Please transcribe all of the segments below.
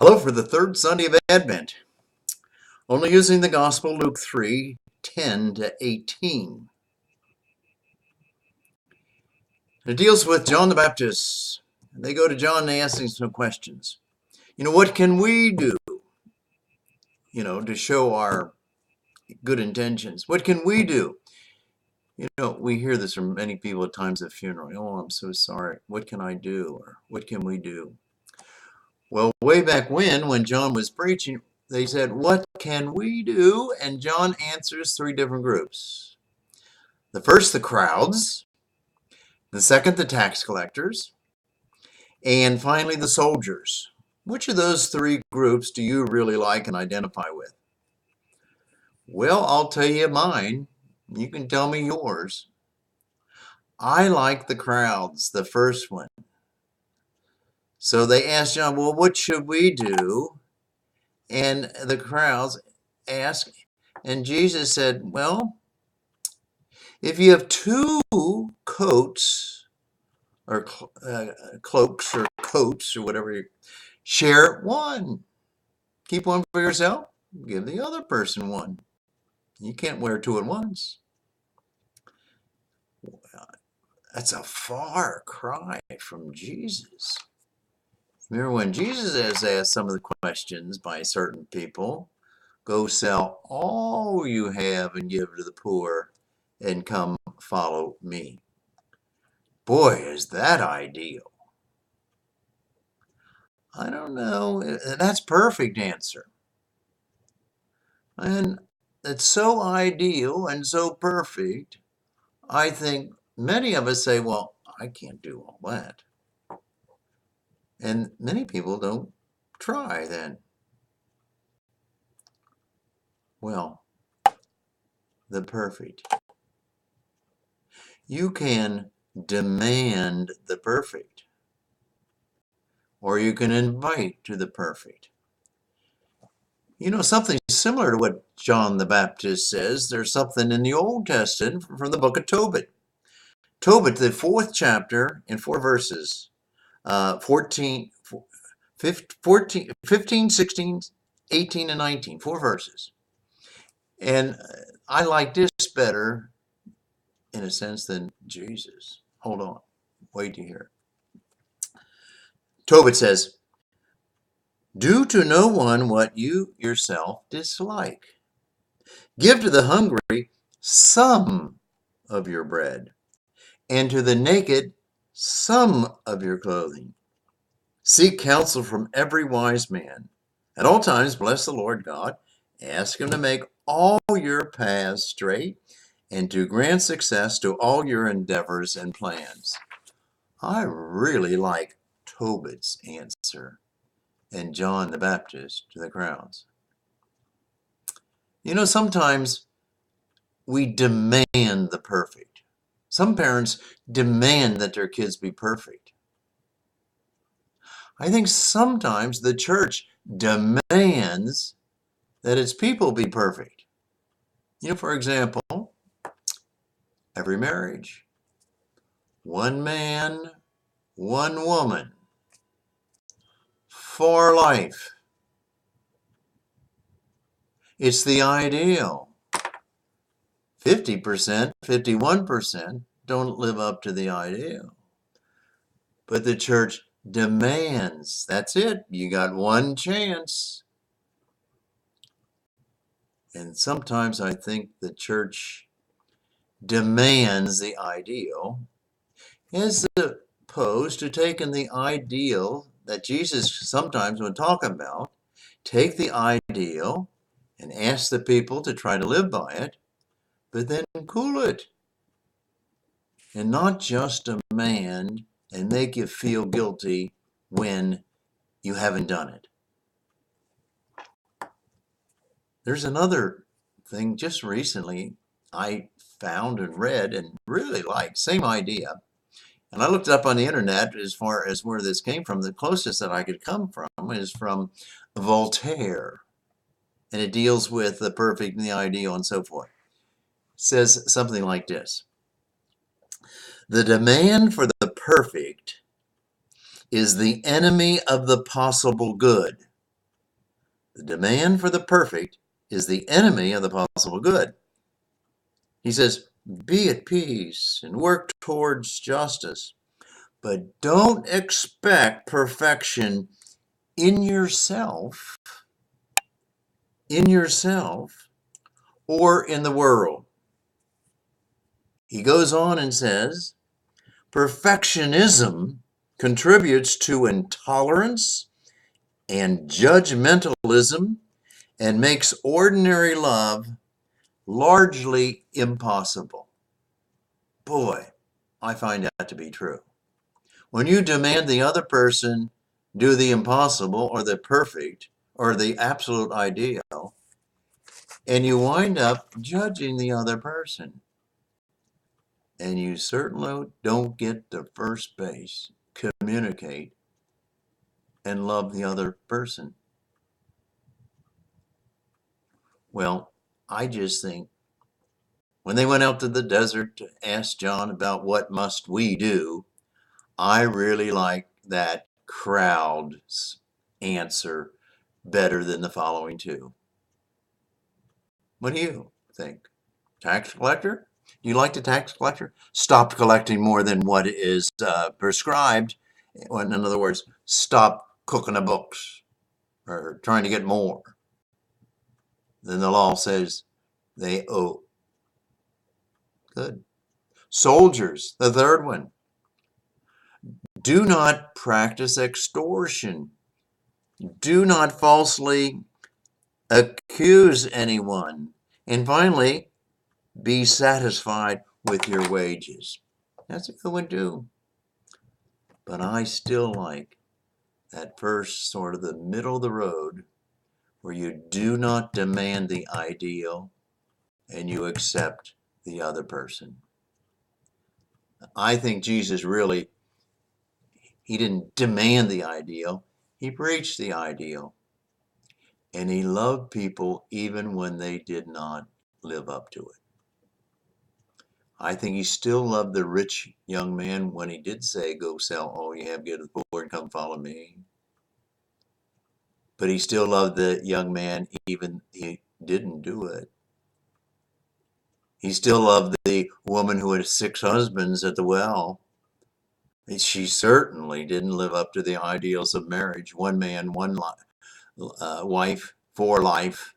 Hello for the third Sunday of Advent, only using the Gospel Luke 3:10-18. It deals with John the Baptist. They go to John and they ask him some questions. What can we do, to show our good intentions? What can we do? We hear this from many people at times at funeral. Oh, I'm so sorry. What can I do? Or what can we do? Well, way back when John was preaching, they said, what can we do? And John answers three different groups. The first, the crowds. The second, the tax collectors. And finally, the soldiers. Which of those three groups do you really like and identify with? Well, I'll tell you mine. You can tell me yours. I like the crowds, the first one. So they asked John, well, what should we do? And the crowds asked, and Jesus said, well, if you have two coats or cloaks or coats or whatever, share one. Keep one for yourself, give the other person one. You can't wear two at once. That's a far cry from Jesus. Remember when Jesus has asked some of the questions by certain people, go sell all you have and give to the poor and come follow me. Boy, is that ideal. I don't know. That's perfect answer. And it's so ideal and so perfect. I think many of us say, well, I can't do all that. And many people don't try then. Well, the perfect. You can demand the perfect, or you can invite to the perfect. Something similar to what John the Baptist says, there's something in the Old Testament from the book of Tobit. Tobit, the 4th chapter in 4 verses, 15, 16, 18, and 19, 4 verses. And I like this better, in a sense, than Jesus. Hold on. Wait to hear it. Tobit says, do to no one what you yourself dislike. Give to the hungry some of your bread, and to the naked some of your clothing. Seek counsel from every wise man. At all times bless the Lord God. Ask him to make all your paths straight and to grant success to all your endeavors and plans. I really like Tobit's answer and John the Baptist to the crowds. Sometimes we demand the perfect. Some parents demand that their kids be perfect. I think sometimes the church demands that its people be perfect. For example, every marriage, one man, one woman, for life. It's the ideal. 50%, 51% don't live up to the ideal. But the church demands, that's it, you got one chance. And sometimes I think the church demands the ideal as opposed to taking the ideal that Jesus sometimes would talk about, take the ideal and ask the people to try to live by it, but then cool it. And not just demand and make you feel guilty when you haven't done it. There's another thing just recently I found and read and really liked, same idea. And I looked it up on the internet as far as where this came from. The closest that I could come from is from Voltaire. And it deals with the perfect and the ideal and so forth. It says something like this. The demand for the perfect is the enemy of the possible good. The demand for the perfect is the enemy of the possible good. He says, be at peace and work towards justice, but don't expect perfection in yourself, or in the world. He goes on and says, perfectionism contributes to intolerance and judgmentalism and makes ordinary love largely impossible. Boy, I find that to be true. When you demand the other person do the impossible or the perfect or the absolute ideal, and you wind up judging the other person, and you certainly don't get to first base, communicate, and love the other person. Well, I just think when they went out to the desert to ask John about what must we do, I really like that crowd's answer better than the following two. What do you think? Tax collector? Do you like the tax collector? Stopped collecting more than what is prescribed. In other words, stop cooking the books or trying to get more than the law says they owe. Good. Soldiers, the third one. Do not practice extortion. Do not falsely accuse anyone. And finally, be satisfied with your wages. That's a good one too. But I still like that first sort of the middle of the road where you do not demand the ideal and you accept the other person. I think Jesus really, he didn't demand the ideal. He preached the ideal. And he loved people even when they did not live up to it. I think he still loved the rich young man when he did say, go sell all you have, give to the poor, and come follow me. But he still loved the young man even he didn't do it. He still loved the woman who had 6 husbands at the well. She certainly didn't live up to the ideals of marriage. One man, one wife, for life.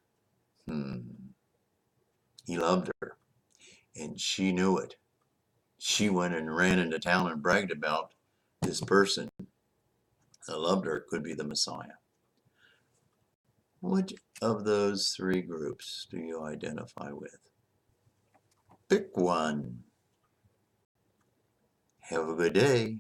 He loved her, and she knew it. She went and ran into town and bragged about this person that loved her could be the Messiah. Which of those 3 groups do you identify with? Pick one. Have a good day.